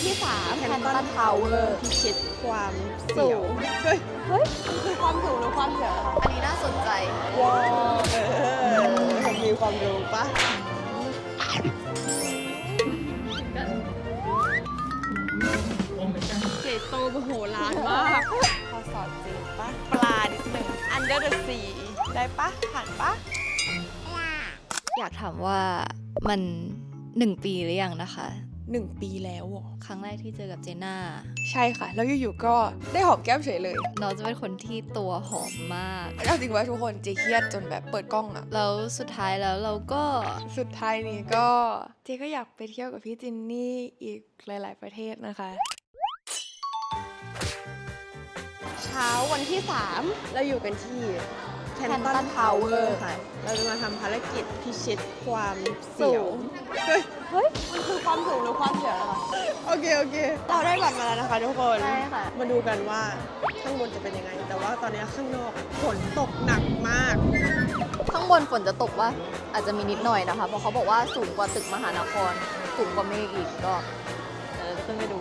ที่3แคนตันทาวเวอร์พิชิตความเสียวเฮ้ยคือความสูงหรือความเสียวคะ อันนี้น่าสนใจ ว้าวมีความรู้ปะเจโตมโหฬารมากพอสอนจีนปะปลานิดนึง Under the Sea ได้ปะผ่านปะ อยากถามว่ามัน1 ปีหรือยังนะคะ 1 ปีแล้วเหรอ ครั้งแรกที่เจอกับเจน่า ใช่ค่ะ แล้วอยู่ๆก็ได้หอมแก้มเฉยเลย น้องจะเป็นคนที่ตัวหอมมาก เอาจริงว่าทุกคนเจเครียดจนแบบเปิดกล้องอะ แล้วสุดท้ายแล้วเราก็ สุดท้ายนี้ก็เจก็อยากไปเที่ยวกับพี่จินนี่อีกหลาย ๆ ประเทศนะคะ เช้าวันที่ 3 เราอยู่กันที่แคนตันทาวเวอร์ค่ะ เราจะมาทำภารกิจพิชิตความเสียวเฮ้ยมันคือความสูงหรือความเสียวคะโอเค เราได้บัตรมาแล้วนะคะทุกคน ใช่ค่ะ มาดูกันว่าข้างบนจะเป็นยังไง แต่ว่าตอนนี้ข้างนอกฝนตกหนักมาก ข้างบนฝนจะตกว่าอาจจะมีนิดหน่อยนะคะ เพราะเขาบอกว่าสูงกว่าตึกมหานคร สูงกว่าเมฆอีกก็เดี๋ยวเราจะขึ้นไปดู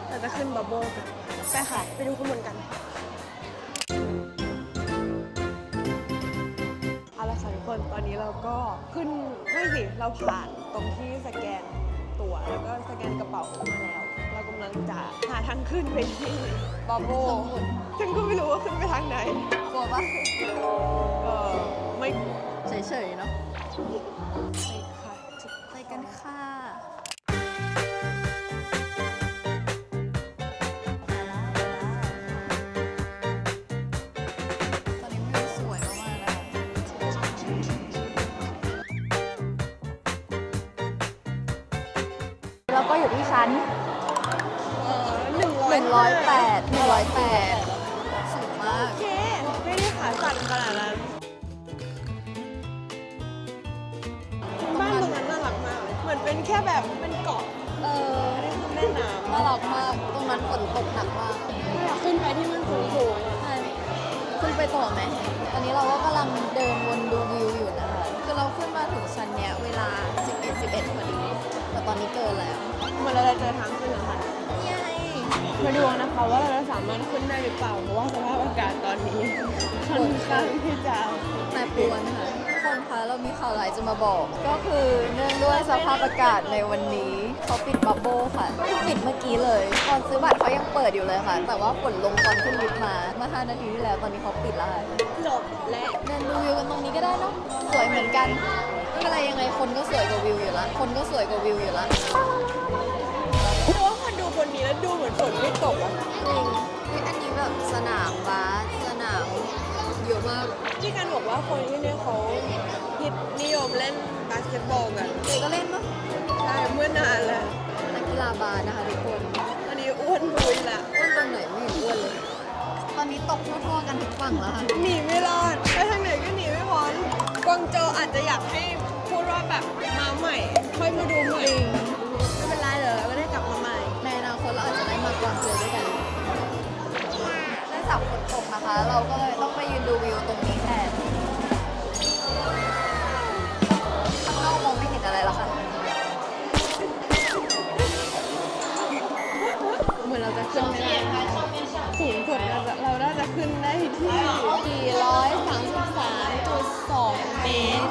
เราจะขึ้นบับเบิ้ลกันไปค่ะ ไปดูข้างบนกัน เอาละค่ะทุกคนตอนนี้เราก็ขึ้นไม่สิ เราผ่านตรงที่สแกนตั๋วแล้วก็สแกนกระเป๋ามาแล้ว เรากำลังจะหาทางขึ้นไปที่บับเบิ้ลฉันก็ไม่รู้ว่าขึ้นไปทางไหน กลัวปะ ไม่กลัว เฉยๆเนาะ ไปค่ะ ไปกันค่ะตอนนี้วิวสวยมากๆนะคะแล้วก็อยู่ที่ชั้น 108 สูงมาก โอเค ไม่ได้ขาสั่นขนาดนั้น บ้านตรงนั้นน่ารักมากเลยเหมือนเป็นแค่แบบเป็นเกาะ เออ ไม่ได้คือแม่น้ำ น่ารักมาก ตรงนั้นฝนตกหนักมาก อยากขึ้นไปที่มันสูงๆอะ ใช่ขึ้นไปต่อไหม ตอนนี้เราก็กำลังเดินวนดูวิวอยู่นะคะ คือเราขึ้นมาถึงชั้นเนี้ยเวลา 11 พอดี แต่ตอนนี้เกินแล้ว เหมือนเราจะเจอทางขึ้นแล้วค่ะ นี่ไง มาดูนะคะว่าเราจะสามารถขึ้นได้หรือเปล่า เพราะว่าสภาพอากาศตอนนี้ค่อนข้างที่จะ แปรปรวนค่ะทุกคนคะเรามีข่าวร้ายจะมาบอก ก็คือเนื่องด้วยสภาพอากาศในวันนี้เขาปิดบับเบิ้ลค่ะ ปิดเมื่อกี้เลยก่อนซื้อบัตรเขายังเปิดอยู่เลยค่ะ แต่ว่าฝนลงตอนขึ้นลิฟต์มาเมื่อ 5 นาทีที่แล้ว ตอนนี้เขาปิดแล้วค่ะ จบและ เดินดูวิวกันตรงนี้ก็ได้เนาะสวยเหมือนกันไม่เป็นไรยังไงคนก็สวยกว่าวิวอยู่ละคนก็สวยกว่าวิวอยู่ละ แต่ว่าพอดูคนนี้แล้วดูเหมือนฝนไม่ตกอะ จริงอุ๊ยอันนี้แบบสนามบาสสนามเยอะมาก ที่การบอกว่าคนที่เนี่ยเขาฮิตนิยมเล่นบาสเกตบอลกัน เด็กก็เล่นปะ ใช่เมื่อนานแล้ว นักกีฬาบาสนะคะทุกคน ตอนนี้อ้วนพุยละ อ้วนตรงไหนไม่เห็นอ้วนเลย ตอนนี้ตกทั่วๆกันทุกฝั่งแล้วค่ะ หนีไม่รอดไปทางไหนก็หนีไม่พ้นกวางโจวอาจจะอยากให้พูดว่าแบบมาใหม่ ค่อยมาดูใหม่ไม่เป็นไรเดี๋ยวเราก็ได้กลับมาใหม่ ในอนาคตเราอาจจะได้มากวางเจอด้วยกันเนื่องจากฝนตกนะคะ เราก็เลยต้องไปยืนดูวิวตรงนี้แทนข้างนอกมองไม่เห็นอะไรแล้วค่ะ เหมือนเราจะขึ้นไม่ได้สูงสุดเราน่าจะขึ้นได้ที่ 433.2 เมตร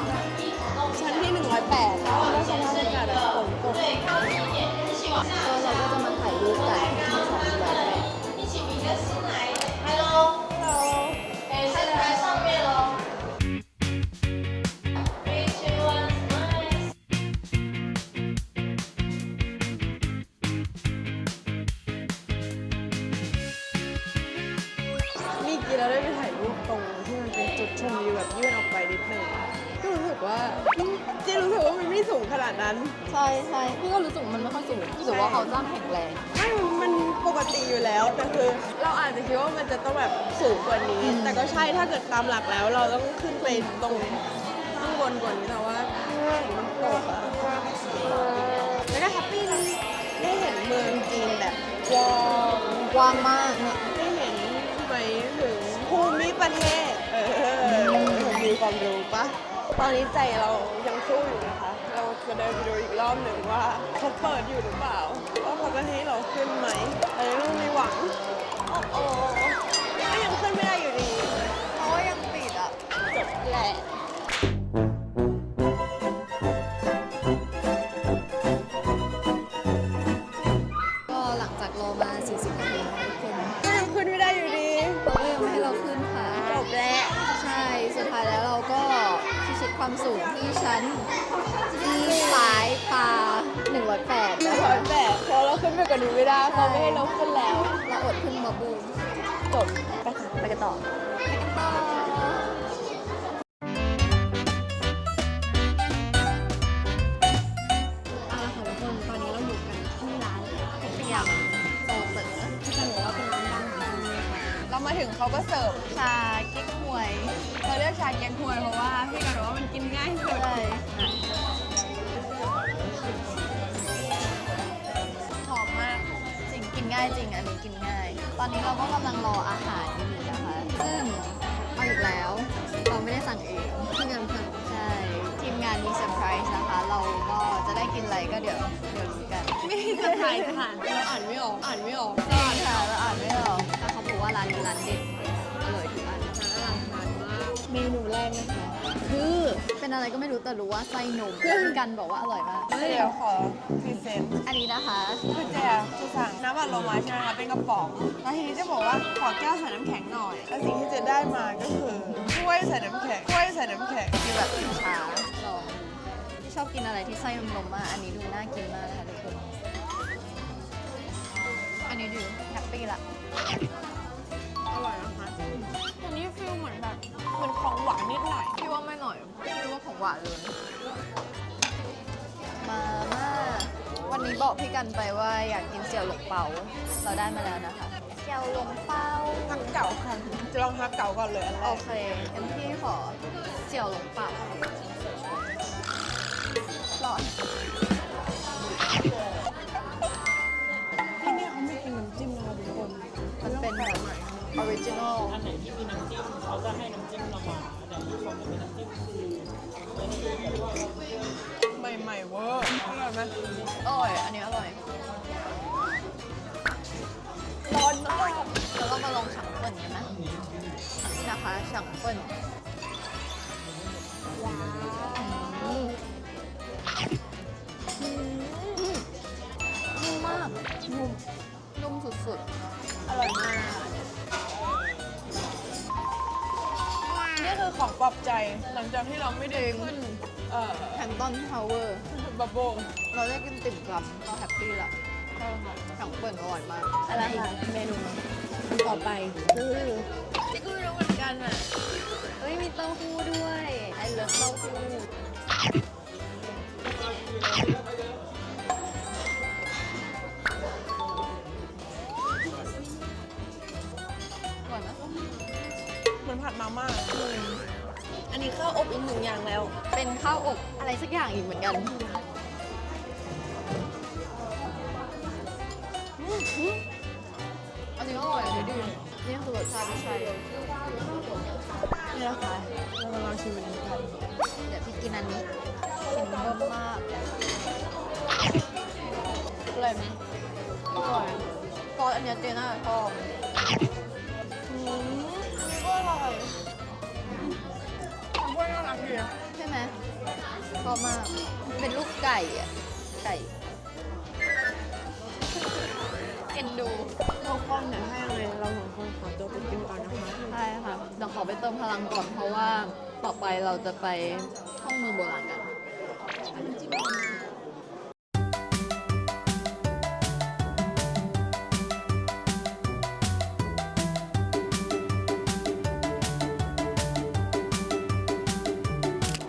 ชั้นที่ 108แล้วแล้วสภาพอากาศแบบฝนตก ก็เราก็จะมาถ่ายรูปกันที่ชั้น108นี่กี้เราได้ไปถ่ายรูปตรงที่มันเป็นจุดชมวิวแบบยื่นออกไปนิดนึงก็รู้สึกว่าจีรู้สึกว่ามันไม่สูงขนาดนั้น ใช่ใช่พี่ก็รู้สึกมันไม่ค่อยสูงรู้สึกว่าเขาจ้างแข็งแรง ไม่มันปกติอยู่แล้ว แต่คือเราอาจจะคิดว่ามันจะต้องแบบสูงกว่านี้ แต่ก็ใช่ถ้าเกิดตามหลักแล้วเราต้องขึ้นไปตรงข้างบนกว่านี้แต่ว่ามันตกอะแล้วก็แฮปปี้ดีได้เห็นเมืองจีนแบบกว้าง กว้างมากเนี่ย ได้เห็นไปถึงภูมิประเทศมีความรู้ปะตอนนี้ใจเรายังสู้อยู่นะคะ เราจะเดินไปดูอีกรอบหนึ่งว่าเขาเปิดอยู่หรือเปล่าว่าเขาจะให้เราขึ้น งโอ้โอ้ก็ยังขึ้นไม่ได้อยู่ดี เพราะว่ายังปิดอ่ะ จบแหละ ก็หลังจากรอมา 40 นาทีนะคะทุกคน ก็ยังขึ้นไม่ได้อยู่ดี เขาก็ยังไม่ให้เราขึ้นค่ะ จบแล้ว ใช่ สุดท้ายแล้วเราก็พิชิตความสูงที่ชั้นที่ปลายปลา108นะคะ 108พอเราขึ้นไปกว่านี้ไม่ได้เขาไม่ให้เราขึ้นแล้ว เราอดขึ้นมาบูม จบไปค่ะไปกันต่อ ไปกันต่อเอาละค่ะทุกคน ตอนนี้เราอยู่กันที่ร้านเปียกโซเต๋อที่จะบอกว่าเป็นร้านดังของที่นี่ค่ะ เรามาถึงเขาก็เสิร์ฟ ชาเก๊กฮวย เราเลือกชาเก๊กฮวยเพราะว่าพี่กันบอกว่ามันกินง่ายสุด ใช่หอมมาก จริงกินง่ายจริง อันนี้กินง่าย ตอนนี้เราก็กำลังรออาหารอยู่นะคะ ซึ่งเอาอีกแล้ว เราไม่ได้สั่งเองทีมงานสั่งใช่ ทีมงานมีเซอร์ไพรส์นะคะ เราก็จะได้กินอะไรก็เดี๋ยวรู้กัน ไม่ได้สะพายสถานเราอ่านไม่ออก อ่านไม่ออก จริงค่ะเราอ่านไม่ออกแต่เขาบอกว่าร้านนี้ร้านเด็ดอร่อยทุกอัน ร้านอลังการมาก เมนูแรกนะคะ คือ เป็นอะไรก็ไม่รู้แต่รู้ว่าไส้นมเพื่อนกันบอกว่าอร่อยมาก เดี๋ยวขอพรีเซนต์ อันนี้นะคะ คือเจ๊จะสั่งน้ำอัดลมมาใช่ไหมคะเป็นกระป๋อง แล้วทีนี้เจะบอกว่าขอแก้วใส่น้ำแข็งหน่อย แล้วสิ่งที่เจ๊ได้มาก็คือถ้วยใส่น้ำแข็งถ้วยใส่น้ำแข็ง คือแบบช้าลองชอบกินอะไรที่ไส้นมๆมากอันนี้ดูน่ากินมากนะคะทุกคน อันนี้ดูแฮปปี้ละ อร่อยนะคะอันนี้ฟิลเหมือนแบบเหมือนของหวานนิดหน่อย พี่ว่าไม่หน่อยพี่ว่าของหวานเลย มาม่าวันนี้บอกพี่กันไปว่าอยากกินเสี่ยวหลงเปา เราได้มาแล้วนะคะเสี่ยวหลงเปา ฮักเก่าค่ะ จะลองฮักเก่าก่อนเลยอันแร โอก เคงั้นพี่ขอเสี่ยวหลงเปาหลอด ที่นี่เขาไม่กินน้ำจิ้มนะคะทุกคน มันเป็นแบบออริจินอล อันไหนที่มีน้ำจิ้มเขาจะให้น้ำจิ้มเรามาแต่ที่เขาไม่มีน้ำจิ้มคือ ใหม่ๆเวอร์อร่อยไหม อร่อย อันนี้อร่อย ร้อนมาก แล้วก็มาลองฉังเปิ่นกันนะนี่นะคะฉังเปิ่น ว้าว นุ่มมากนุ่มสุด อร่อยมากนี่คือของปลอบใจหลังจากที่เราไม่ได้ขึ้นๆแคนตันทาวเวอร์ บับเบิ้ล เราได้กินติ่มซำก็แฮปปี้ละฉังเปิ่นอร่อยมาก อะไรคะเมนูต่อไปคือที่กูรู้เหมือนกันอ่ะ เอ้ยมีเต้าหู้ด้วยไอเลิฟเต้าหู้อร่อยนะ เหมือนผัดมาม่าอันนี้ข้าวอบอีกหนึ่งอย่างแล้ว เป็นข้าวอบอะไรสักอย่างอีกเหมือนกัน อันนี้อร่อยอันนี้ดีนี่คือรสชาติที่ใช่ นี่นะคะเรามาลองชิมอันนี้กัน เดี๋ยวพี่กินอันนี้กินเบิ่มมาก อร่อยไหม อร่อยซอสอันเนี้ยเจน่าชอบ ก็อร่อยทำพวกน่ารักดีนะ ใช่ไหมชอบมาก เป็นลูกไก่อะไก่เอ็นดู ข้าวกล้องเนี่ยให้เลยเราสองคนขอตัวไปกินก่อนนะคะ ใช่ค่ะเดี๋ยวขอไปเติมพลังก่อนเพราะว่าต่อไปเราจะไปห้องมือโบราณกัน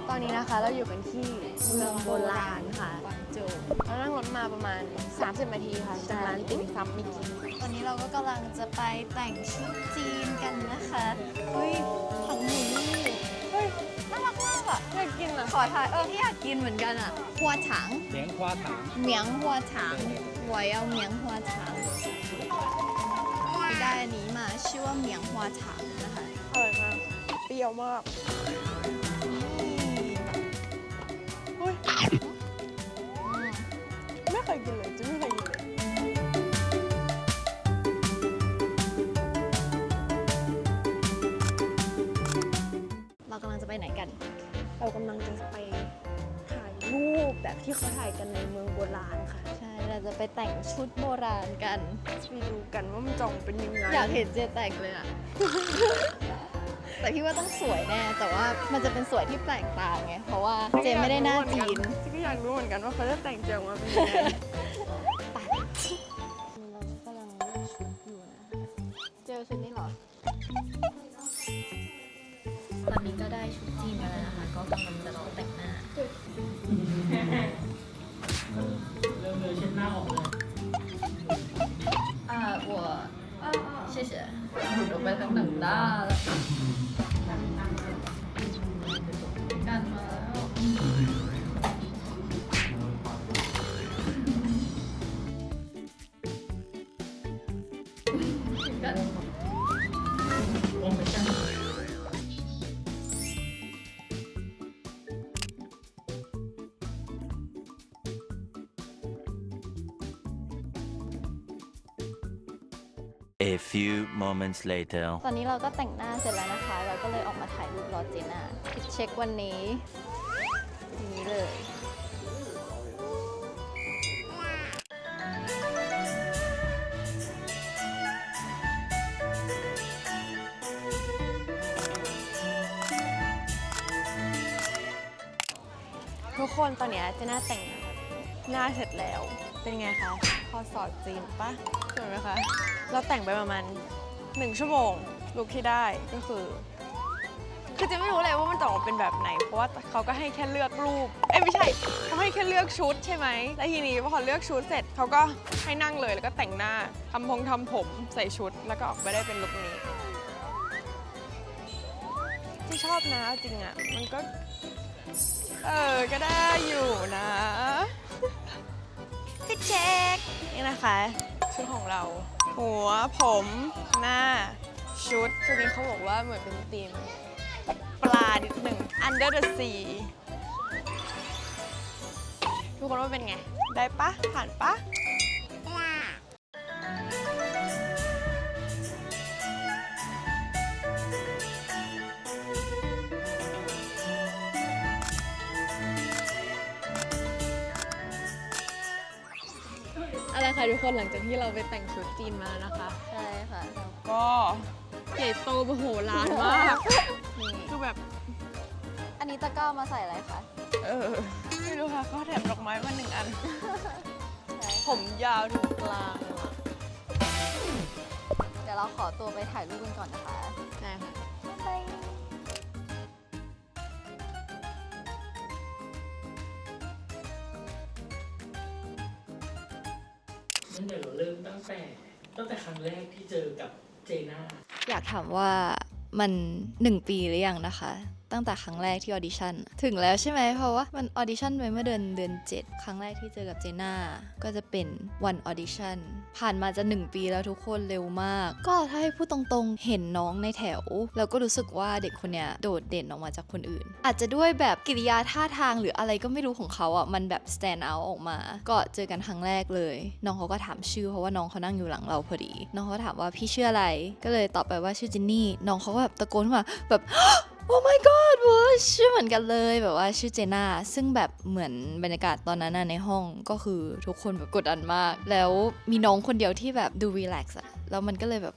ตอนนี้นะคะเราอยู่กันที่เมืองโบราณค่ะกวางโจว เรานั่งรถมาประมาณ 30 นาทีค่ะจากร้านติ่มซำมิกิ ตอนนี้เราก็กำลังจะไปแต่งชุดจีนกันนะคะเฮ้ยถังหมูนี่เฮ้ยน่ารักมากอ่ะ อยากกินอ่ะ ขอถ่ายพี่อยากกินเหมือนกันอ่ะหัวถัง เลี้ยงควาถาง เหมียงหัวถัง我要เหมียงหัวถังพี่ได้อันนี้มาชื่อว่าเหมียงหัวถังนะคะ อร่อยมาก เปรี้ยวมากอุ้ย อืม ไม่เคยกินเลยจะไม่เคยกินเลย แบบที่เขาถ่ายกันในเมืองโบราณค่ะ ใช่ เราจะไปแต่งชุดโบราณกัน ไปดูกันว่ามันจองเป็นยังไง อยากเห็นเจแต่งเลยอะ แต่พี่ว่าต้องสวยแน่ แต่ว่ามันจะเป็นสวยที่แปลกตาไง เพราะว่าเจไม่ได้หน้าจีน ฉันก็อยากรู้เหมือนกันว่าเขาจะแต่งเจอมาเป็นยังไง เรากำลังเลือกชุดอยู่นะคะเจอชุดนี้เหรอ ตอนนี้ก็ได้ชุดจีนมาแล้วนะคะ ก็กำลังจะรอแต่งหน้า เริ่มเลยเช็ดหน้าออกเลย 我谢谢我被他等大了干嘛干 มองไปกัน A few moments later. ตอนนี้เราก็แต่งหน้าเสร็จแล้วนะคะ เราก็เลยออกมาถ่ายรูปรอเจน่าเช็ควันนี้นี้เลย ทุกคนตอนเนี้ยเจน่าแต่งหน้าเสร็จแล้ว เป็นไงคะพอสอดจีนปะสวยไหมคะ เราแต่งไปประมาณ1 ชั่วโมงลุคที่ได้ก็คือเจะไม่รู้เลยว่ามันจะออกมาเป็นแบบไหน เพราะว่าเขาก็ให้แค่เลือกรูป ไม่ใช่เขาให้แค่เลือกชุดใช่ไหมแล้วทีนี้พอเลือกชุดเสร็จเขาก็ให้นั่งเลยแล้วก็แต่งหน้าทำผมใส่ชุดแล้วก็ออกมาได้เป็นลุคนี้ ที่ชอบนะเอาจริงอ่ะมันก็ก็ได้อยู่นะพี่เช็คนี่นะคะชุดของเรา หัวผมหน้าชุดนี้เขาบอกว่าเหมือนเป็นธีมปลานิดหนึ่ง Under the Sea ทุกคนว่าเป็นไง ได้ปะผ่านปะอะไรคะทุกคนหลังจากที่เราไปแต่งชุดจีนมาแล้วนะคะ ใช่ค่ะ ก็ใหญ่โตมโหฬารมาก นี่ คือแบบ อันนี้ตะกร้ามาใส่อะไรคะ ไม่รู้ค่ะเขาแถมดอกไม้มา1 อัน ใช่ ผมยาวถึงกลางอะ เดี๋ยวเราขอตัวไปถ่ายรูปกันก่อนนะคะ ใช่ค่ะ บ๊ายบาย งั้นเดี๋ยวเราเริ่มตั้งแต่ครั้งแรกที่เจอกับเจน่า อยากถามว่ามัน 1 ปีหรือยังนะคะ ตั้งแต่ครั้งแรกที่ออดิชั่นถึงแล้วใช่ไหมเพราะว่ามันออดิชั่นไปเมื่อเดือน7 ครั้งแรกที่เจอกับเจน่าก็จะเป็นวันออดิชั่นผ่านมาจะ1 ปีแล้วทุกคนเร็วมาก ก็ถ้าให้พูดตรงๆเห็นน้องในแถวแล้วก็รู้สึกว่าเด็กคนเนี้ยโดดเด่นออกมาจากคนอื่น อาจจะด้วยแบบกิริยาท่าทางหรืออะไรก็ไม่รู้ของเขาอ่ะมันแบบ stand out ออกมา ก็เจอกันครั้งแรกเลยน้องเขาก็ถามชื่อเพราะว่าน้องเขานั่งอยู่หลังเราพอดีน้องเขาถามว่าพี่ชื่ออะไรก็เลยตอบไปว่าชื่อจินนี่น้องเขาก็แบบตะโกนขึ้นมาแบบ โอ้ my god เว้ยชื่อเหมือนกันเลยแบบว่าชื่อเจน่าซึ่งแบบเหมือนบรรยากาศตอนนั้นในห้องก็คือทุกคนแบบกดดันมากแล้วมีน้องคนเดียวที่แบบดูรีแลกซ์อะแล้วมันก็เลยแบบ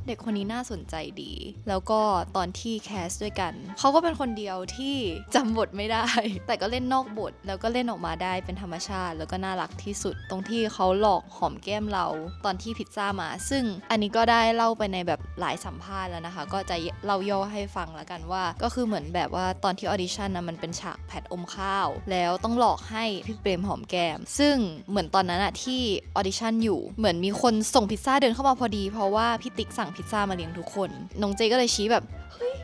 เด็กคนนี้น่าสนใจดี แล้วก็ตอนที่แคสด้วยกันเขาก็เป็นคนเดียวที่จำบทไม่ได้ แต่ก็เล่นนอกบทแล้วก็เล่นออกมาได้เป็นธรรมชาติแล้วก็น่ารักที่สุดตรงที่เขาหลอกหอมแก้มเราตอนที่พิซซ่ามาซึ่งอันนี้ก็ได้เล่าไปในแบบหลายสัมภาษณ์แล้วนะคะก็จะเล่าย่อให้ฟังแล้วกันว่าก็คือเหมือนแบบว่าตอนที่ออดิชั่นนะมันเป็นฉากแผดอมข้าวแล้วต้องหลอกให้พี่เปรมหอมแก้มซึ่งเหมือนตอนนั้นอะที่ออดิชั่นอยู่เหมือนมีคนส่งพิซซ่าเดินเข้ามาพอดีเพราะว่าพี่ติ๊กสั่งพิซซ่ามาเลี้ยงทุกคนน้องเจก็เลยชี้แบบเฮ้ย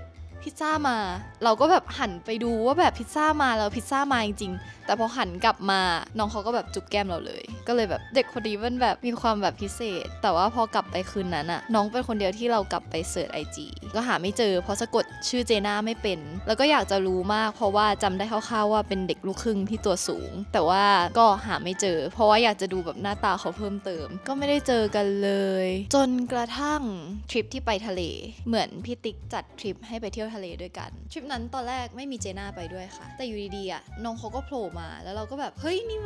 พิซซ่ามาเราก็แบบหันไปดูว่าแบบพิซซ่ามาแล้วพิซซ่ามาจริงๆแต่พอหันกลับมาน้องเขาก็แบบจุ๊บแก้มเราเลยก็เลยแบบเด็กคนนี้มันแบบมีความแบบพิเศษแต่ว่าพอกลับไปคืนนั้นอะน้องเป็นคนเดียวที่เรากลับไปเสิร์ช IG ก็หาไม่เจอเพราะสะกดชื่อเจน่าไม่เป็นแล้วก็อยากจะรู้มากเพราะว่าจำได้คร่าวๆว่าเป็นเด็กลูกครึ่งที่ตัวสูงแต่ว่าก็หาไม่เจอเพราะว่าอยากจะดูแบบหน้าตาเขาเพิ่มเติมก็ไม่ได้เจอกันเลยจนกระทั่งทริปที่ไปทะเลเหมือนพี่ติ๊กจัดทริปให้ไปเที่ยวทะเล ทะเลด้วยกันทริปนั้นตอนแรกไม่มีเจน่าไปด้วยค่ะแต่อยู่ดีๆอ่ะน้องเขาก็โผล่มาแล้วเราก็แบบเฮ้ยนี่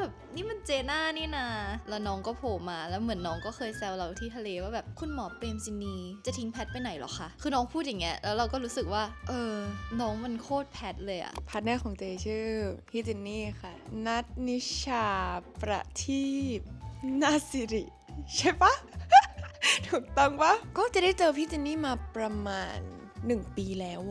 มันเจน่านี่นะแล้วน้องก็โผล่มาแล้วเหมือนน้องก็เคยแซวเราที่ทะเลว่าแบบคุณหมอเปรมซินีจะทิ้งแพทไปไหนหรอคะคือน้องพูดอย่างเงี้ยแล้วเราก็รู้สึกว่าน้องมันโคตรแพทเลยอะพาร์ทเนอร์ของเจชื่อพี่จินนี่ค่ะนัทนิชาประทีปนาสิริใช่ปะ ถูกต้องปะก็จะได้เจอพี่จินนี่มาประมาณ1 ปีแล้ว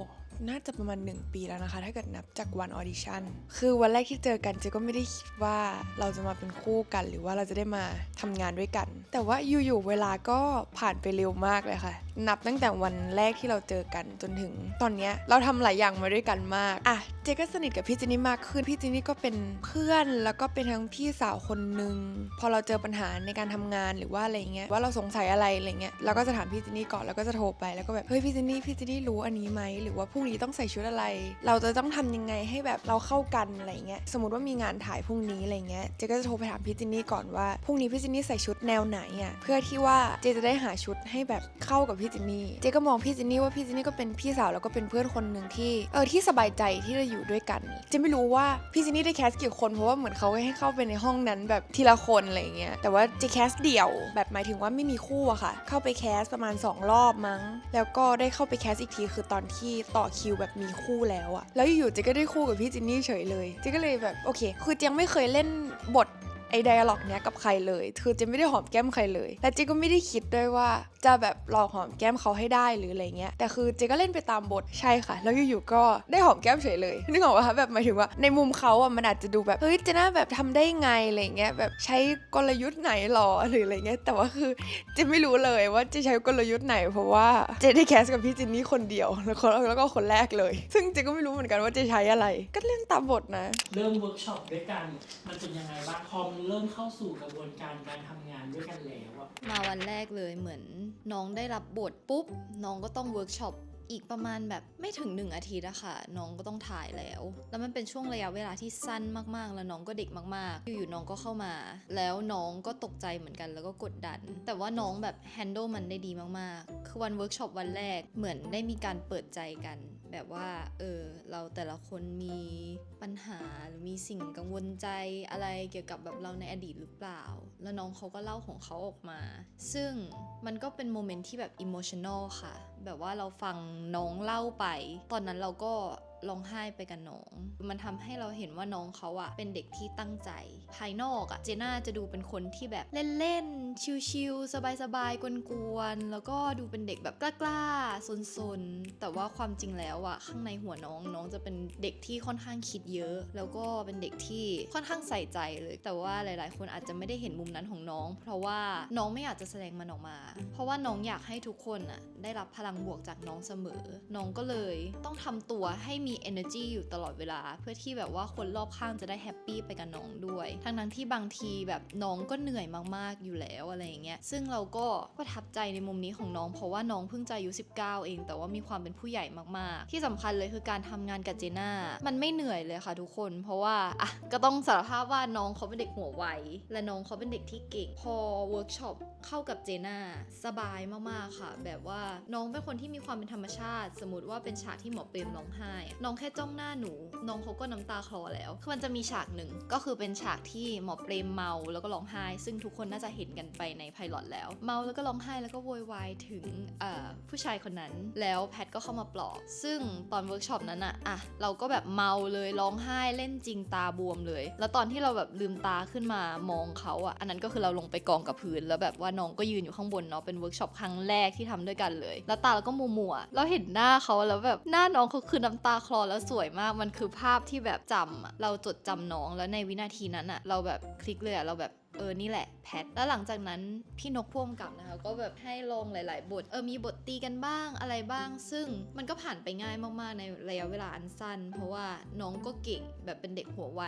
น่าจะประมาณ1 ปีแล้วนะคะถ้าเกิดนับจากวันออดิชั่นคือวันแรกที่เจอกันเจก็ไม่ได้คิดว่าเราจะมาเป็นคู่กันหรือว่าเราจะได้มาทำงานด้วยกันแต่ว่าอยู่ๆเวลาก็ผ่านไปเร็วมากเลยค่ะนับตั้งแต่วันแรกที่เราเจอกันจนถึงตอนนี้เราทำหลายอย่างมาด้วยกันมากเจก็สนิทกับพี่จินนี่มากขึ้นพี่จินนี่ก็เป็นเพื่อนแล้วก็เป็นทั้งพี่สาวคนนึงพอเราเจอปัญหาในการทำงานหรือว่าอะไรเงี้ยว่าเราสงสัยอะไรเงี้ยเราก็จะถามพี่จินนี่ก่อนแล้วก็จะโทรไปแล้วก็แบบเฮ้ยพี่จินนี่รู้อันนี้ไหมหรือว่าพรุ่งนี้ต้องใส่ชุดอะไรเราจะต้องทำยังไงให้แบบเราเข้ากันอะไรเงี้ยสมมติว่ามีงานถ่ายพรุ่งนี้อะไรเงี้ยเจก็จะโทรไปถามพี่จินนี่ก่อนว่าพรุ่งนี้พี่จินนี่ใส่ชุดแนวไหนเพื่อที่ว่าเจจะได้หาชุดให้แบบเข้ากับพี่จินนี่เจก็มองพี่จินนี่ว่าพี่จินนี่ก็เป็นพี่สาวแล้วก็เป็นเพื่อนคนหนึ่งที่ที่สบายใจที่จะอยู่ด้วยกันเจไม่รู้ว่าพี่จินนี่ได้แคสกี่คนเพราะว่าเหมือนเขาให้เข้าไปในห้องนั้นแบบทีละคนอะไรเงี้ยแต่ว่าเจแคสเดี่ยวแบบหมายถึงว่าไม่มีคู่อะค่ะเข้าไปแคสประมาณ2 รอบมั้งแล้วก็ได้เข้าไปแคสอีกทีคือตอนที่ต่อคิวแบบมีคู่แล้วแล้วอยู่ๆเจก็ได้คู่กับพี่จินนี่เฉยเลยเจก็เลยแบบโอเคคือเจยังไม่เคยเล่นบทไอ้ไดอะล็อกเนี้ยกับใครเลยคือเจไม่ได้หอมแก้มใครเลยและเจก็ไม่ได้คิดด้วยว่าจะแบบรอหอมแก้มเขาให้ได้หรืออะไรเงี้ยแต่คือเจก็เล่นไปตามบทใช่ค่ะแล้วอยู่ๆก็ได้หอมแก้มเฉยเลยนึกออกป่ะคะแบบหมายถึงว่าในมุมเขามันอาจจะดูแบบเฮ้ยเจน่าแบบทำได้ไงอะไรเงี้ยแบบใช้กลยุทธ์ไหนหรอหรืออะไรเงี้ยแต่ว่าคือเจไม่รู้เลยว่าจะใช้กลยุทธ์ไหนเพราะว่าเจได้แคสกับพี่จินนี่คนเดียวแล้วก็คนแรกเลยซึ่งเจก็ไม่รู้เหมือนกันว่าจะใช้อะไรก็เล่นตามบทนะเริ่มเวิร์กช็อปด้วยกันมันเป็นยังไงบ้างพอมันเริ่มเข้าสู่กระบวนการทำงานด้วยกันแล้วมาวันแรกเลยเหมือนน้องได้รับบทปุ๊บน้องก็ต้องเวิร์กช็อปอีกประมาณแบบไม่ถึง1 อาทิตย์อะค่ะน้องก็ต้องถ่ายแล้วมันเป็นช่วงระยะเวลาที่สั้นมากๆแล้วน้องก็เด็กมากๆอยู่ๆน้องก็เข้ามาแล้วน้องก็ตกใจเหมือนกันแล้วก็กดดันแต่ว่าน้องแบบแฮนด์ลมันได้ดีมากๆคือวันเวิร์กช็อปวันแรกเหมือนได้มีการเปิดใจกันแบบว่าเราแต่ละคนมีปัญหาหรือมีสิ่งกังวลใจอะไรเกี่ยวกับแบบเราในอดีตหรือเปล่าแล้วน้องเขาก็เล่าของเขาออกมาซึ่งมันก็เป็นโมเมนต์ที่แบบอิโมชันนอลค่ะแบบว่าเราฟังน้องเล่าไปตอนนั้นเราก็ร้องไห้ไปกับน้องมันทำให้เราเห็นว่าน้องเขาเป็นเด็กที่ตั้งใจภายนอกเจน่าจะดูเป็นคนที่แบบเล่นๆชิลๆสบายๆกวนๆแล้วก็ดูเป็นเด็กแบบกล้าๆซนๆแต่ว่าความจริงแล้วข้างในหัวน้องจะเป็นเด็กที่ค่อนข้างคิดเยอะแล้วก็เป็นเด็กที่ค่อนข้างใส่ใจเลยแต่ว่าหลายๆคนอาจจะไม่ได้เห็นมุมนั้นของน้องเพราะว่าน้องไม่อยากจะแสดงมันออกมาเพราะว่าน้องอยากให้ทุกคนได้รับพลังบวกจากน้องเสมอน้องก็เลยต้องทำตัวให้มี energy อยู่ตลอดเวลาเพื่อที่แบบว่าคนรอบข้างจะได้แฮปปี้ไปกับน้องด้วยทั้งที่บางทีแบบน้องก็เหนื่อยมากๆอยู่แล้วอะไรอย่างเงี้ยซึ่งเราก็ประทับใจในมุมนี้ของน้องเพราะว่าน้องเพิ่งจะอายุ19เองแต่ว่ามีความเป็นผู้ใหญ่มากๆที่สำคัญเลยคือการทำงานกับเจน่ามันไม่เหนื่อยเลยค่ะทุกคนเพราะว่าก็ต้องสารภาพว่าน้องเขาเป็นเด็กหัวไวและน้องเขาเป็นเด็กที่เก่งพอเวิร์กช็อปเข้ากับเจน่าสบายมากๆค่ะแบบว่าน้องเป็นคนที่มีความเป็นธรรมชาติสมมติว่าเป็นฉากที่หมอเปรมร้องไห้น้องแค่จ้องหน้าหนูน้องเขาก็น้ำตาคลอแล้วคือมันจะมีฉากหนึ่งก็คือเป็นฉากที่หมอเปรมเมาแล้วก็ร้องไห้ซึ่งทุกคนน่าจะเห็นกันไปในไพลอตแล้วเมาแล้วก็ร้องไห้แล้วก็โวยวายถึงผู้ชายคนนั้นแล้วแพทก็เข้ามาปลอบซึ่งตอนเวิร์กช็อปนั้นเราก็แบบเมาเลยร้องไห้เล่นจริงตาบวมเลยแล้วตอนที่เราแบบลืมตาขึ้นมามองเขาอันนั้นก็คือเราลงไปกองกับพื้นแล้วแบบว่าน้องก็ยืนอยู่ข้างบนเนาะเป็นเวิร์กช็อปครั้งแรกที่ทำด้วยกันเลยแล้วตาเราก็มัวๆเราเห็นหน้าเขาแล้วแบบหน้าน้องเขาคือน้ำตาคลอแล้วสวยมากมันคือภาพที่แบบจำเราจดจำน้องแล้วในวินาทีนั้นเราแบบคลิกเลยเราแบบนี่แหละแพทแล้วหลังจากนั้นพี่นกพ่วงกับนะคะก็แบบให้ลงหลายๆบทมีบทตีกันบ้างอะไรบ้างซึ่งมันก็ผ่านไปง่ายมากๆในระยะเวลาอันสั้นเพราะว่าน้องก็เก่งแบบเป็นเด็กหัวไว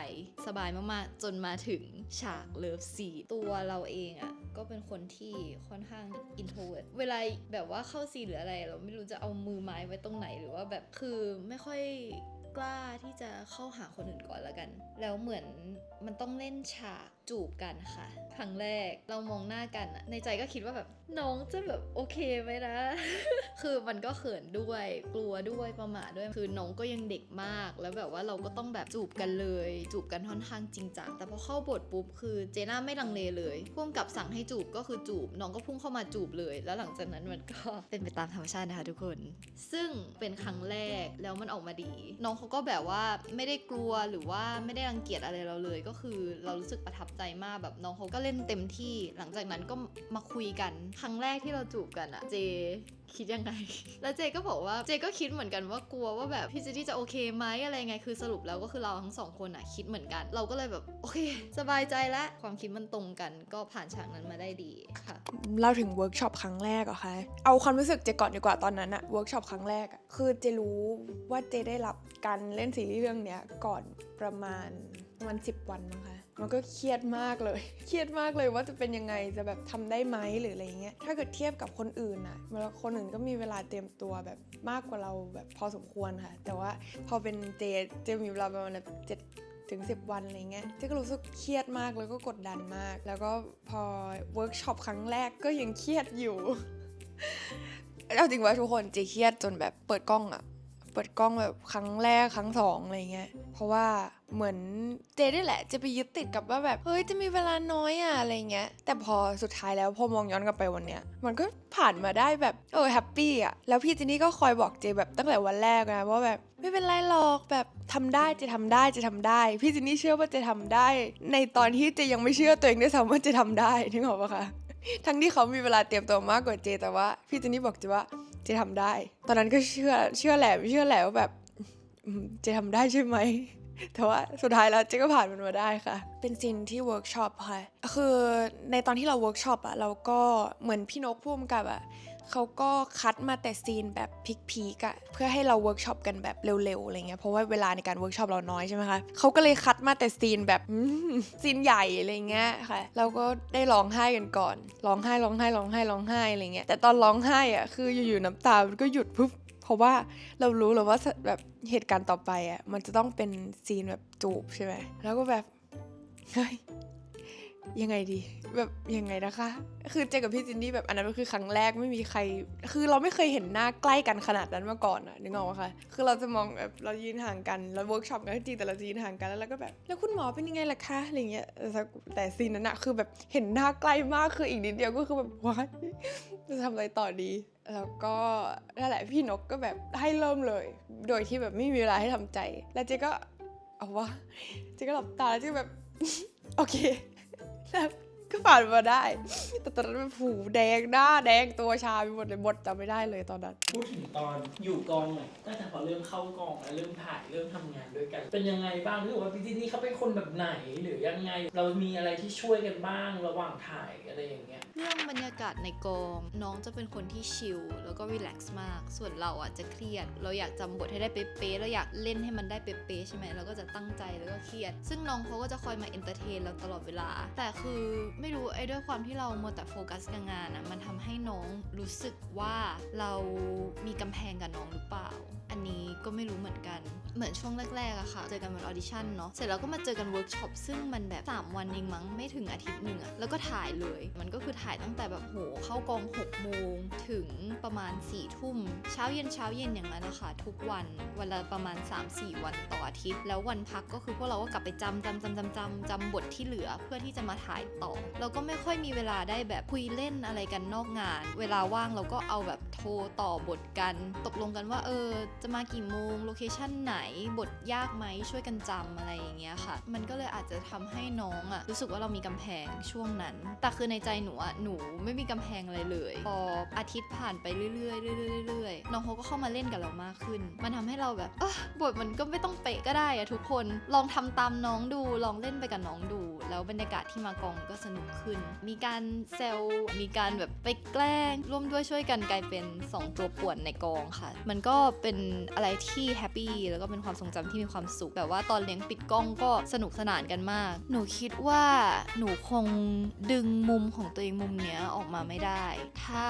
สบายมากๆจนมาถึงฉากเลิฟซีนตัวเราเองก็เป็นคนที่ค่อนข้าง introvert เวลาแบบว่าเข้าซีนหรืออะไรเราไม่รู้จะเอามือไม้ไว้ตรงไหนหรือว่าแบบคือไม่ค่อยกล้าที่จะเข้าหาคนอื่นก่อนละกันแล้วเหมือน มันต้องเล่นฉากจูบกันค่ะครั้งแรกเรามองหน้ากันอะในใจก็คิดว่าแบบน้องจะแบบโอเคไหมนะ คือมันก็เขินด้วยกลัวด้วยประหม่าด้วยคือน้องก็ยังเด็กมากแล้วแบบว่าเราก็ต้องแบบจูบกันเลยจูบกันค่อนข้างจริงจังแต่พอเข้าบทปุ๊บคือเจน่าไม่ลังเลเลยพุ่งกับสั่งให้จูบก็คือจูบน้องก็พุ่งเข้ามาจูบเลยแล้วหลังจากนั้นมันก็เป็นไปตามธรรมชาตินะคะทุกคนซึ่งเป็นครั้งแรกแล้วมันออกมาดีน้องเขาก็แบบว่าไม่ได้กลัวหรือว่าไม่ได้รังเกียจอะไรเราเลยก็คือเรารู้สึกประทับใจมากแบบน้องเขาก็เล่นเต็มที่หลังจากนั้นก็มาคุยกันครั้งแรกที่เราจูบกันอะเจคิดยังไง แล้วเจก็บอกว่าเจก็คิดเหมือนกันว่ากลัวว่าแบบพี่เจนี่จะโอเคไหมอะไรไงคือสรุปแล้วก็คือเราทั้งสองคนอะคิดเหมือนกันเราก็เลยแบบโอเคสบายใจแล้วความคิดมันตรงกันก็ผ่านฉากนั้นมาได้ดีค่ะ เล่าถึงเวิร์กช็อปครั้งแรกเหรอคะเอาความรู้สึกเจก่อนดีกว่าตอนนั้นอะเวิร์กช็อปครั้งแรกอะคือเจรู้ว่าเจได้รับการเล่นซีรีส์เรื่องเนี้ยก่อนประมาณ10 วันมั้งคะมันก็เครียดมากเลย เครียดมากเลยว่าจะเป็นยังไงจะแบบทำได้ไหมหรืออะไรเงี้ยถ้าเกิดเทียบกับคนอื่นอะคนอื่นก็มีเวลาเตรียมตัวแบบมากกว่าเราแบบพอสมควรค่ะแต่ว่าพอเป็นเจมีเวลาประมาณ7-10 วันอะไรเงี้ยเจ๊ก็รู้สึกเครียดมากแล้วก็กดดันมากแล้วก็พอเวิร์กช็อปครั้งแรกก็ยังเครียดอยู่ เอาจริงว่าทุกคนเจ๊เครียดจนแบบเปิดกล้องแบบครั้งแรกครั้งสองอะไรเงี้ยเพราะว่าเหมือนเจนี่แหละจะไปยึดติดกับว่าแบบเฮ้ยจะมีเวลาน้อยอะอะไรเงี้ยแต่พอสุดท้ายแล้วพอมองย้อนกลับไปวันเนี้ยมันก็ผ่านมาได้แบบแฮปปี้อะแล้วพี่เจนี่ก็คอยบอกเจแบบตั้งแต่วันแรกนะว่าแบบไม่เป็นไรหรอกแบบทำได้จะทำได้พี่เจนี่เชื่อว่าจะทำได้ในตอนที่เจยังไม่เชื่อตัวเองด้วยซ้ำว่าจะทำได้นึกออกปะคะทั้งที่เขามีเวลาเตรียมตัวมากกว่าเจแต่ว่าพี่เจนี่บอกเจว่าเจทำได้ตอนนั้นก็เชื่อแหละว่าแบบเจทำได้ใช่ไหมแต่ว่าสุดท้ายแล้วเจก็ผ่านมันมาได้ค่ะเป็นซีนที่เวิร์กช็อปค่ะคือในตอนที่เราเวิร์กช็อปอะเราก็เหมือนพี่นกผู้กำกับอะเขาก็คัดมาแต่ซีนแบบพีคๆอะเพื่อให้เราเวิร์กช็อปกันแบบเร็วๆอะไรเงี้ยเพราะว่าเวลาในการเวิร์กช็อปเราน้อยใช่ไหมคะเขาก็เลยคัดมาแต่ซีนแบบซีนใหญ่อะไรเงี้ยค่ะเราก็ได้ร้องไห้กันก่อนร้องไห้อะไรเงี้ยแต่ตอนร้องไห้อะคืออยู่ๆน้ำตามันก็หยุดปุ๊บเพราะว่าเรารู้แล้วว่าแบบเหตุการณ์ต่อไปอ่ะมันจะต้องเป็นซีนแบบจูบใช่ไหมแล้วก็แบบเฮ้ยยังไงดีแบบยังไงนะคะคือเจกับพี่จินนี่แบบอันนั้นก็คือครั้งแรกไม่มีใครคือเราไม่เคยเห็นหน้าใกล้กันขนาดนั้นมาก่อนอ่ะนึกออกไหมคะคือเราจะมองแบบเรายืนห่างกันเราเวิร์กช็อปกันจริงแต่เราจะยืนห่างกันแล้วเราก็แบบแล้วคุณหมอเป็นยังไงล่ะคะอะไรเงี้ยแต่ซีนนั้นอะคือแบบเห็นหน้าใกล้มากคืออีกนิดเดียวก็คือแบบว้ายจะทำอะไรต่อดีแล้วก็นั่นแหละพี่นกก็แบบให้เริ่มเลยโดยที่แบบไม่มีเวลาให้ทำใจแล้วเจ๊ก็เอาวะเจ๊ก็หลับตาแล้วเจ๊แบบ โอเคแล้วก็ผ่านมาได้แต่ตอนนั้นมันผูแดงหน้าแดงตัวชาไปหมดเลยบทจำไม่ได้เลยตอนนั้น พูดถึงตอนอยู่กองหน่อยตั้งแต่พอเริ่มเข้ากองแล้วเริ่มถ่ายเริ่มทำงานด้วยกันเป็นยังไงบ้างหรือว่าพี่จินนี่เขาเป็นคนแบบไหนหรือยังไงเรามีอะไรที่ช่วยกันบ้างระหว่างถ่ายอะไรอย่างเงี้ยเรื่องบรรยากาศในกองน้องจะเป็นคนที่ชิลแล้วก็รีแลกซ์มากส่วนเราอ่ะจะเครียดเราอยากจำบทให้ได้เป๊ะๆเราอยากเล่นให้มันได้เป๊ะๆใช่ไหมเราก็จะตั้งใจแล้วก็เครียดซึ่งน้องเขาก็จะคอยมาเอนเตอร์เทนเราตลอดเวลาแต่คือไม่รู้ไอ้ด้วยความที่เรามัวแต่โฟกัสกับงานอ่ะมันทำให้น้องรู้สึกว่าเรามีกำแพงกับน้องหรือเปล่าอันนี้ก็ไม่รู้เหมือนกันเหมือนช่วงแรกๆอะค่ะเจอกันวันออดิชั่นเนาะเสร็จแล้วก็มาเจอกันเวิร์กช็อปซึ่งมันแบบ3 วันเองมั้งไม่ถึงอาทิตย์หนึ่งอะแล้วก็ถ่ายเลยมันก็คือถ่ายตั้งแต่แบบโหเข้ากอง6 โมงถึงประมาณ4 ทุ่มเช้าเย็นอย่างนั้นนะคะทุกวันละประมาณ 3-4 วันต่ออาทิตย์แล้ววันพักก็คือพวกเราก็กลับไปจำบทที่เหลือเพื่อที่จะมาถ่ายต่อเราก็ไม่ค่อยมีเวลาได้แบบคุยเล่นอะไรกันนอกงานเวลาว่างเราก็เอาแบบโทรต่อบทกันตกลงกันว่าจะมากี่โมงโลเคชั่นไหนบทยากไหมช่วยกันจำอะไรอย่างเงี้ยค่ะมันก็เลยอาจจะทำให้น้องอะรู้สึกว่าเรามีกำแพงช่วงนั้นแต่คือในใจหนูอะหนูไม่มีกำแพงอะไรเลยพออาทิตย์ผ่านไปเรื่อยๆน้องเขาก็เข้ามาเล่นกับเรามากขึ้นมันทำให้เราแบบบทมันก็ไม่ต้องเป๊ะก็ได้อะทุกคนลองทำตามน้องดูลองเล่นไปกับน้องดูแล้วบรรยากาศที่มากองก็สนุกขึ้นมีการแซวมีการแบบไปแกล้งร่วมด้วยช่วยกันกลายเป็น2 ตัวป่วนในกองค่ะมันก็เป็นอะไรที่แฮปปี้แล้วก็เป็นความทรงจำที่มีความสุขแบบว่าตอนเลี้ยงปิดกล้องก็สนุกสนานกันมากหนูคิดว่าหนูคงดึงมุมของตัวเองมุมเนี้ย ออกมาไม่ได้ ถ้า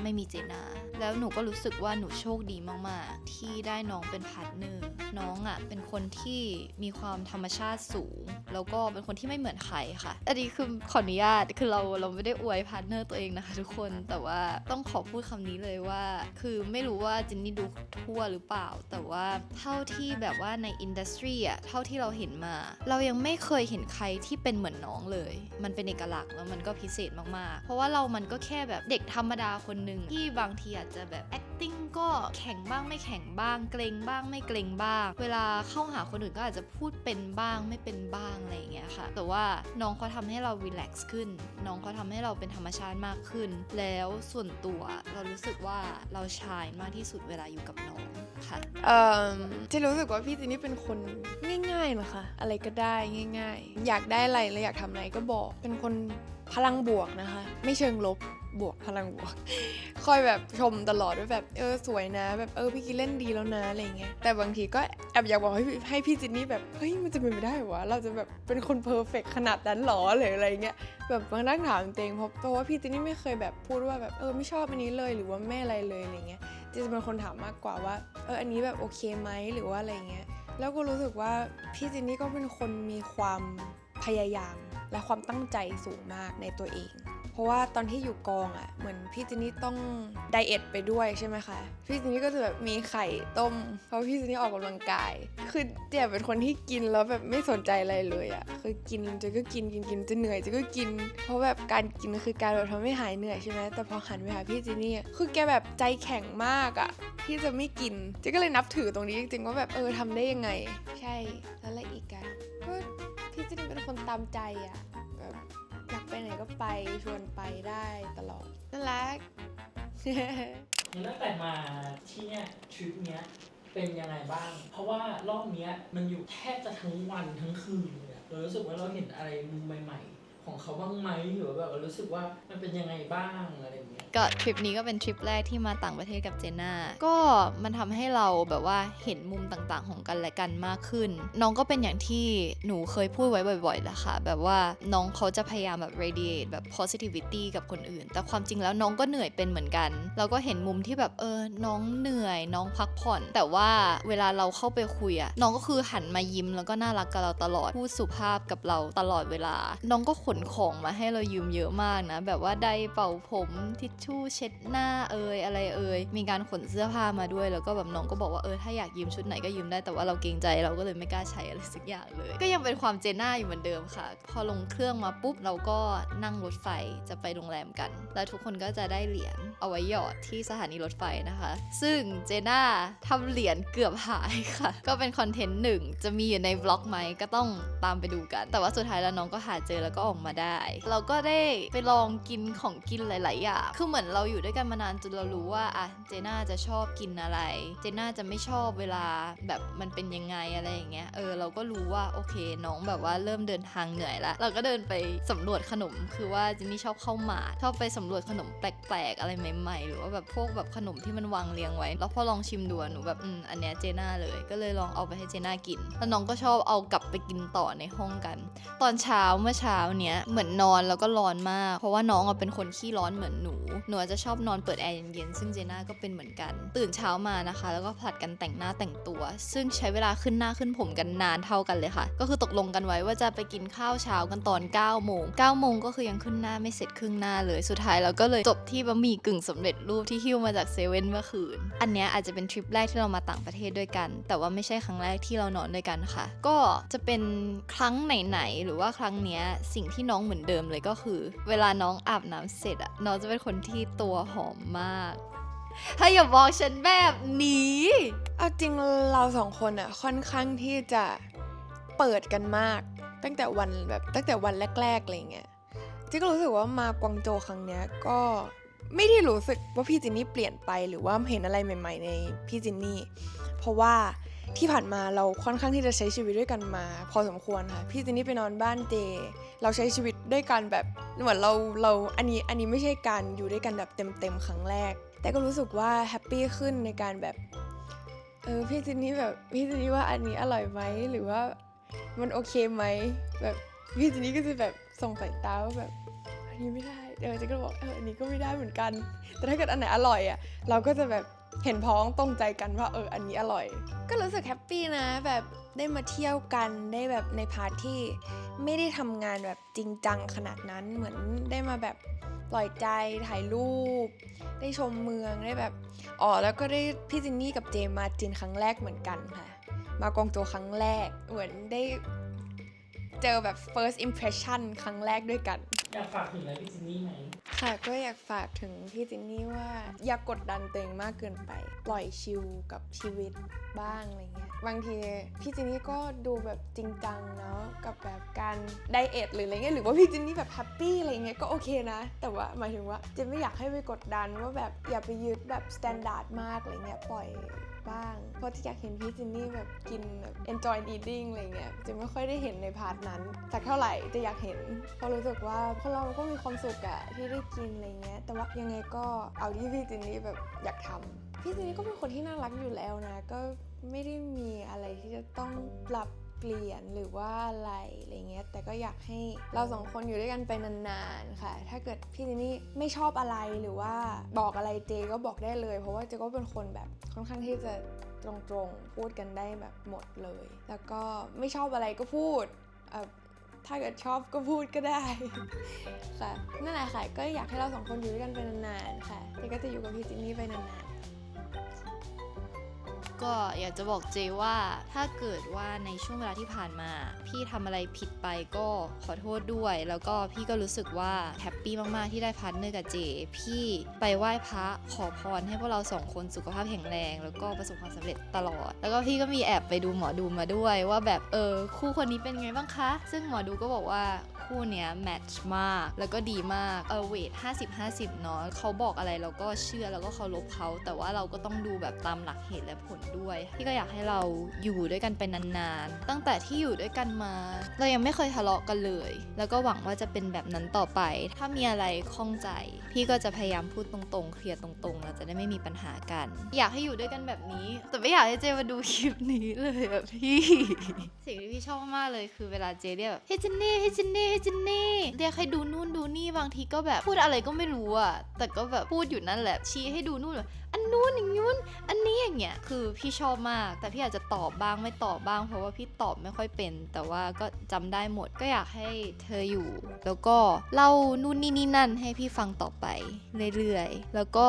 ไม่มีเจน่าแล้วหนูก็รู้สึกว่าหนูโชคดีมากๆที่ได้น้องเป็นพาร์ทเนอร์น้องอ่ะเป็นคนที่มีความธรรมชาติสูงแล้วก็เป็นคนที่ไม่เหมือนใครค่ะอันนี้คือขออนุญาตคือเราไม่ได้อวยพาร์ทเนอร์ตัวเองนะคะทุกคนแต่ว่าต้องขอพูดคำนี้เลยว่าคือไม่รู้ว่าจินนี่ดูทั่วหรือเปล่าแต่ว่าเท่าที่แบบว่าในอินดัสทรีอ่ะเท่าที่เราเห็นมาเรายังไม่เคยเห็นใครที่เป็นเหมือนน้องเลยมันเป็นเอกลักษณ์แล้วมันก็พิเศษมากๆเพราะว่ามันก็แค่แบบเด็กธรรมดาคนหนึ่งที่บางทีอาจจะแบบ acting ก็แข็งบ้างไม่แข็งบ้างเกรงบ้างไม่เกรงบ้างเวลาเข้าหาคนอื่นก็อาจจะพูดเป็นบ้างไม่เป็นบ้างอะไรอย่างเงี้ยค่ะแต่ว่าน้องเขาทำให้เรา relax ขึ้นน้องเขาทำให้เราเป็นธรรมชาติมากขึ้นแล้วส่วนตัวเรารู้สึกว่าเราชายมากที่สุดเวลาอยู่กับน้องค่ะ จะรู้สึกว่าพี่จินนี่เป็นคนง่ายๆนะคะอะไรก็ได้ง่ายๆอยากได้อะไรแล้วอยากทำอะไรก็บอกเป็นคนพลังบวกนะคะไม่เชิงลบบวกพลังบวก คอยแบบชมตลอดว่าแบบสวยนะแบบพี่กินเล่นดีแล้วนะอะไรเงี้ยแต่บางทีก็แอบอยากบอกให้พี่จินนี่แบบเฮ้ยมันจะเป็นไปได้เหรอวะเราจะแบบเป็นคนเพอร์เฟกต์ขนาดนั้นหรอหรืออะไรเงี้ยแบบมานั่งถามตัวเองเพราะว่าพี่จินนี่ไม่เคยแบบพูดว่าแบบไม่ชอบอันนี้เลยหรือว่าไม่อะไรเลยอะไรเงี้ยจะเป็นคนถามมากกว่าว่าอันนี้แบบโอเคไหมหรือว่าอะไรเงี้ยแล้วก็รู้สึกว่าพี่จินนี่ก็เป็นคนมีความพยายามและความตั้งใจสูงมากในตัวเองเพราะว่าตอนที่อยู่กองอ่ะเหมือนพี่จินนี่ต้องไดเอทไปด้วยใช่ไหมคะพี่จินนี่ก็จะแบบมีไข่ต้มเพราะพี่จินนี่ออกกำลังกายคือเจ๊เป็นคนที่กินแล้วแบบไม่สนใจอะไรเลยอ่ะคือกินจะก็กินจะเหนื่อยจะก็กินเพราะแบบการกินคือการแบบทำให้หายเหนื่อยใช่ไหมแต่พอหันไปหาพี่จินนี่คือแกแบบใจแข็งมากอ่ะที่จะไม่กินเจ๊ก็เลยนับถือตรงนี้จริงๆว่าแบบทำได้ยังไงใช่แล้วอะไรอีกอะก็พี่จินนี่เป็นคนตามใจอ่ะแบบอยากไปไหนก็ไปชวนไปได้ตลอดน่ารัก ตั้งแต่มาที่เนี่ยทริปเนี้ยเป็นยังไงบ้างเพราะว่ารอบเนี้ยมันอยู่แทบจะทั้งวันทั้งคืนเลยเรารู้สึกว่าเราเห็นอะไรมุมใหม่ๆของเขาบ้างไหมหรือว่าแบบเรารู้สึกว่ามันเป็นยังไงบ้างอะไรอย่างเงี้ยก็ทริปนี้ก็เป็นทริปแรกที่มาต่างประเทศกับเจน่าก็มันทำให้เราแบบว่าเห็นมุมต่างๆของกันและกันมากขึ้นน้องก็เป็นอย่างที่หนูเคยพูดไว้บ่อยๆแหละค่ะแบบว่าน้องเขาจะพยายามแบบ radiate แบบ positivity กับคนอื่นแต่ความจริงแล้วน้องก็เหนื่อยเป็นเหมือนกันเราก็เห็นมุมที่แบบน้องเหนื่อยน้องพักผ่อนแต่ว่าเวลาเราเข้าไปคุยอะน้องก็คือหันมายิ้มแล้วก็น่ารักกับเราตลอดพูดสุภาพกับเราตลอดเวลาน้องก็ขนของมาให้เรายืมเยอะมากนะแบบว่าไดร์เป่าผมทิชชู่เช็ดหน้าอะไรมีการขนเสื้อผ้ามาด้วยแล้วก็แบบน้องก็บอกว่าถ้าอยากยืมชุดไหนก็ยืมได้แต่ว่าเราเกรงใจเราก็เลยไม่กล้าใช้อะไรสักอย่างเลยก็ยังเป็นความเจน่าอยู่เหมือนเดิมค่ะพอลงเครื่องมาปุ๊บเราก็นั่งรถไฟจะไปโรงแรมกันแล้วทุกคนก็จะได้เหรียญเอาไว้หยอดที่สถานีรถไฟนะคะซึ่งเจน่าทำเหรียญเกือบหายค่ะก็เป็นคอนเทนต์หนึ่งจะมีอยู่ในบล็อกไหมก็ต้องตามไปดูกันแต่ว่าสุดท้ายแล้วน้องก็หาเจอแล้วก็ออกมาได้เราก็ได้ไปลองกินของกินหลายๆอย่างคือเหมือนเราอยู่ด้วยกันมานานจนเรารู้ว่าเจน่าจะชอบกินอะไรเจน่าจะไม่ชอบเวลาแบบมันเป็นยังไงอะไรอย่างเงี้ยเราก็รู้ว่าโอเคน้องแบบว่าเริ่มเดินทางเหนื่อยแล้วเราก็เดินไปสำรวจขนมคือว่าเจนนี่ชอบเข้าหมาชอบไปสำรวจขนมแปลกๆอะไรใหม่ๆหรือว่าแบบพวกแบบขนมที่มันวางเรียงไว้แล้วพอลองชิมดูหนูแบบอันเนี้ยเจน่าเลยก็เลยลองเอาไปให้เจน่ากินแล้วน้องก็ชอบเอากลับไปกินต่อในห้องกันตอนเช้าเมื่อเช้าเนี้ยเหมือนนอนแล้วก็ร้อนมากเพราะว่าน้องเป็นคนขี้ร้อนเหมือนหนูจะชอบนอนเปิดแอร์เย็นๆซึ่งเจน่าก็เป็นเหมือนกันตื่นเช้ามานะคะแล้วก็ผลัดกันแต่งหน้าแต่งตัวซึ่งใช้เวลาขึ้นหน้าขึ้นผมกันนานเท่ากันเลยค่ะก็คือตกลงกันไว้ว่าจะไปกินข้าวเช้ากันตอน9 โมงก็คือยังขึ้นหน้าไม่เสร็จครึ่งหน้าเลยสุดท้ายเราก็เลยจบที่บะหมี่กึ่งสำเร็จรูปที่หิ้วมาจากเซเว่นเมื่อคืนอันเนี้ยอาจจะเป็นทริปแรกที่เรามาต่างประเทศด้วยกันแต่ว่าไม่ใช่ครั้งแรกที่เรานอนด้วยกันค่ะก็จะเป็นครั้งไหนๆหรือว่าครั้งเนี้ยสิ่งที่น้องเหมือนเดิมเลยก็คือเวลาน้องอาบน้ำเสร็จน้องจะเป็นคนที่ตัวหอมมากถ้าอย่าบอกฉันแบบนี้เอาจริงเราสองคนค่อนข้างที่จะเปิดกันมากตั้งแต่วันแรกๆอะไรเงี้ยจิ๊กก็รู้สึกว่ามากวางโจวครั้งเนี้ยก็ไม่ได้รู้สึกว่าพี่จินนี่เปลี่ยนไปหรือว่าเห็นอะไรใหม่ๆในพี่จินนี่เพราะว่าที่ผ่านมาเราค่อนข้างที่จะใช้ชีวิตด้วยกันมาพอสมควรค่ะพี่จินนี่ไปนอนบ้านเจเราใช้ชีวิตด้วยกันแบบเหมือนเราอันนี้ไม่ใช่การอยู่ด้วยกันแบบเต็มครั้งแรกแต่ก็รู้สึกว่าแฮปปี้ขึ้นในการแบบพี่จินนี่ว่าอันนี้อร่อยไหมหรือว่ามันโอเคไหมแบบพี่จินนี่ก็จะแบบส่งสายตาว่าแบบอันนี้ไม่ได้ เจ๊ก็บอกอันนี้ก็ไม่ได้เหมือนกัน แต่ถ้าเกิดอันไหนอร่อยอ่ะเราก็จะแบบเห็นพ้องตรงใจกันว่าอันนี้อร่อย ก็รู้สึกแฮปปี้นะแบบได้มาเที่ยวกันได้แบบในพาร์ทที่ไม่ได้ทำงานแบบจริงจังขนาดนั้นเหมือนได้มาแบบปล่อยใจถ่ายรูปได้ชมเมืองได้แบบแล้วก็ได้พี่จินนี่กับเจมมาจีนครั้งแรกเหมือนกันค่ะมากวางโจวครั้งแรกเหมือนได้เจอแบบ first impression ครั้งแรกด้วยกัน อยากฝากถึงอะไรพี่จินนี่ไหม ค่ะก็อยากฝากถึงพี่จินนี่ว่าอย่ากกดดันตัวเองมากเกินไปปล่อยชิลกับชีวิตบ้างอะไรเงี้ยบางทีพี่จินนี่ก็ดูแบบจริงจังเนาะกับแบบการไดเอทหรืออะไรเงี้ยหรือว่าพี่จินนี่แบบแฮปปี้อะไรเงี้ยก็โอเคนะแต่ว่าหมายถึงว่าเจนไม่อยากให้ไปกดดันว่าแบบอย่าไปยึดแบบสแตนดาร์ดมากอะไรเงี้ยปล่อยบ้างเพราะที่อยากเห็นพี่จินนี่แบบกินแบบ enjoy eating อะไรเงี้ยจะไม่ค่อยได้เห็นในพาร์ทนั้นสักเท่าไหร่จะอยากเห็นเพราะรู้สึกว่าพวกเราก็มีความสุขอะที่ได้กินอะไรเงี้ยแต่ว่ายังไงก็เอาที่พี่จินนี่แบบอยากทำพี่จินนี่ก็เป็นคนที่น่ารักอยู่แล้วนะก็ไม่ได้มีอะไรที่จะต้องปรับเปลี่ยนหรือว่าอะไรเงี้ยแต่ก็อยากให้เราสองคนอยู่ด้วยกันไปนานๆค่ะถ้าเกิดพี่จินนี่ไม่ชอบอะไรหรือว่าบอกอะไรเจก็บอกได้เลยเพราะว่าเจก็เป็นคนแบบค่อนข้างที่จะตรงๆพูดกันได้แบบหมดเลยแล้วก็ไม่ชอบอะไรก็พูดถ้าเกิดชอบก็พูดก็ได้ค่ะนั่นแหละค่ะก็อยากให้เราสองคนอยู่ด้วยกันไปนานๆค่ะเจก็จะอยู่กับพี่จินนี่ไปนานๆ ก็อยากจะบอกเจว่าถ้าเกิดว่าในช่วงเวลาที่ผ่านมาพี่ทำอะไรผิดไปก็ขอโทษด้วยแล้วก็พี่ก็รู้สึกว่าแฮปปี้มากๆที่ได้พาร์ทเนอร์กับเจพี่ไปไหว้พระขอพรให้พวกเราสองคนสุขภาพแข็งแรงแล้วก็ประสบความสำเร็จตลอดแล้วก็พี่ก็มีแอบไปดูหมอดูมาด้วยว่าแบบคู่คนนี้เป็นไงบ้างคะซึ่งหมอดูก็บอกว่าคู่เนี้ยแมทช์มากแล้วก็ดีมากเวท50-50เนาะเขาบอกอะไรเราก็เชื่อแล้วก็เคารพเขาแต่ว่าเราก็ต้องดูแบบตามหลักเหตุและผลด้วยพี่ก็อยากให้เราอยู่ด้วยกันไปนานๆตั้งแต่ที่อยู่ด้วยกันมาเรายังไม่เคยทะเลาะกันเลยแล้วก็หวังว่าจะเป็นแบบนั้นต่อไปถ้ามีอะไรข้องใจพี่ก็จะพยายามพูดตรงๆเคลียร์ตรงๆเราจะได้ไม่มีปัญหากันอยากให้อยู่ด้วยกันแบบนี้แต่ไม่อยากให้เจมาดูคลิปนี้เลยอะพี่สิ่งที่พี่ชอบมากเลยคือเวลาเจเรียกแบบเฮ้ยจินนี่เฮ้ยจินนี่จินนี่เรียกให้ดูนู่นดูนี่บางทีก็แบบพูดอะไรก็ไม่รู้อะแต่ก็แบบพูดอยู่นั่นแหละชี้ให้ดูนู่นแบบอันนู้นอย่างนู้นอันนี้อย่างเงี้ยคือพี่ชอบมากแต่พี่อาจจะตอบบ้างไม่ตอบบ้างเพราะว่าพี่ตอบไม่ค่อยเป็นแต่ว่าก็จำได้หมดก็อยากให้เธออยู่แล้วก็เล่านู่นนี่นั่นให้พี่ฟังต่อไปเรื่อยๆแล้วก็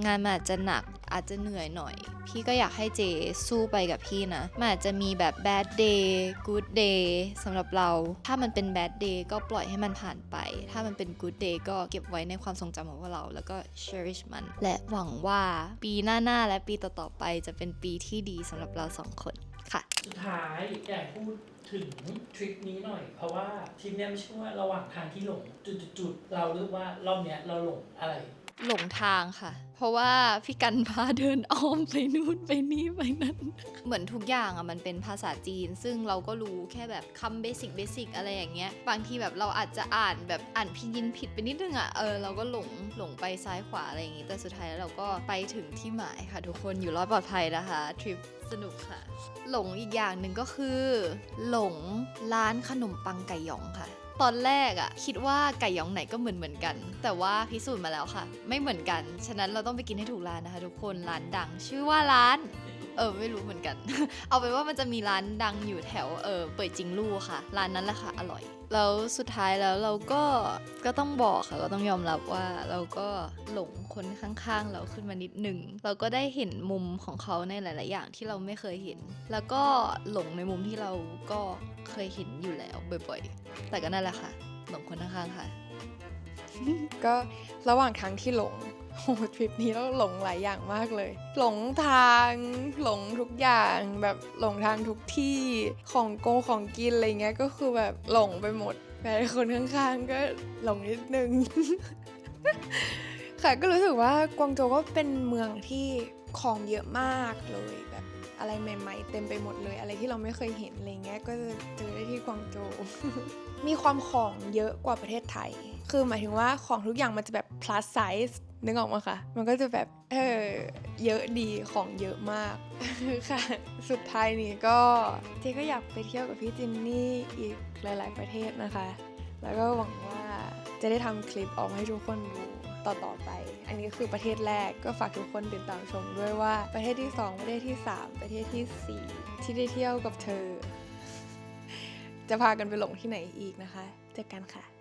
งานมันอาจจะหนักอาจจะเหนื่อยหน่อยพี่ก็อยากให้เจสู้ไปกับพี่นะมันอาจจะมีแบบ bad day good day สำหรับเราถ้ามันเป็น bad day ก็ปล่อยให้มันผ่านไปถ้ามันเป็น good day ก็เก็บไว้ในความทรงจำของพวกเราแล้วก็ cherish มันและหวังว่าปีหน้าๆและปีต่อๆไปจะเป็นปีที่ดีสำหรับเราสองคนค่ะสุดท้ายอยากพูดถึงทริปนี้หน่อยเพราะว่าทริปนี้ไม่ใช่ว่าระหว่างทางที่หลงจุดๆเราเรียกว่ารอบเนี้ยเราหลงอะไรหลงทางค่ะเพราะว่าพี่กันพาเดินอ้อมไปนู่นไปนี่ไปนั่นเหมือนทุกอย่างอ่ะมันเป็นภาษาจีนซึ่งเราก็รู้แค่แบบคำเบสิกอะไรอย่างเงี้ยบางทีแบบเราอาจจะอ่านพิยินผิดไปนิดนึงอ่ะเราก็หลงไปซ้ายขวาอะไรอย่างงี้แต่สุดท้ายแล้วเราก็ไปถึงที่หมายค่ะทุกคนอยู่รอดปลอดภัยนะคะทริปสนุกค่ะหลงอีกอย่างหนึ่งก็คือหลงร้านขนมปังไก่หยองค่ะตอนแรกอะคิดว่าไก่หยองไหนก็เหมือนกันแต่ว่าพิสูจน์มาแล้วค่ะไม่เหมือนกันฉะนั้นเราต้องไปกินให้ถูกร้านนะคะทุกคนร้านดังชื่อว่าร้านไม่รู้เหมือนกัน เอาไปนว่ามันจะมีร้านดังอยู่แถวเปิดจิงลู่ค่ะร้านนั้นแหละค่ะอร่อยแล้วสุดท้ายแล้วเราก็ต้องบอกค่ะก็ต้องยอมรับว่าเราก็หลงคนข้างๆเราขึ้นมานิดนึงเราก็ได้เห็นมุมของเขาในหลายๆอย่างที่เราไม่เคยเห็นแล้วก็หลงในมุมที่เราก็เคยเห็นอยู่แล้วบ่อยๆแต่ก็นั่นแหละค่ะหลงคนข้างๆค่ะ ก็ระหว่างทางที่หลงทริปนี้เราหลงหลายอย่างมากเลยหลงทางหลงทุกอย่างแบบหลงทางทุกที่ของกินอะไรเงี้ยก็คือแบบหลงไปหมดแต่คนข้างๆก็หลงนิดนึง ค่ะก็รู้สึกว่ากวางโจวก็เป็นเมืองที่ของเยอะมากเลยแบบอะไรใหม่ๆเต็มไปหมดเลยอะไรที่เราไม่เคยเห็นอะไรเงี้ยก็จะเจอได้ที่กวางโจว มีความของเยอะกว่าประเทศไทยคือหมายถึงว่าของทุกอย่างมันจะแบบ plus size นึกออกมาค่ะมันก็จะแบบเยอะดีของเยอะมาก ค่ะสุดท้ายนี้ก็เจ๊ก็อยากไปเที่ยวกับพี่จินนี่อีกหลายๆประเทศนะคะแล้วก็หวังว่า จะได้ทำคลิปออกมาให้ทุกคนดูต่อไป อันนี้คือประเทศแรกก็ฝากทุกคนติดตามชมด้วยว่าประเทศที่ 2 ประเทศที่ 3 ประเทศที่ 4 ที่ได้เที่ยวกับเธอ จะพากันไปหลงที่ไหนอีกนะคะเจอกันค่ะ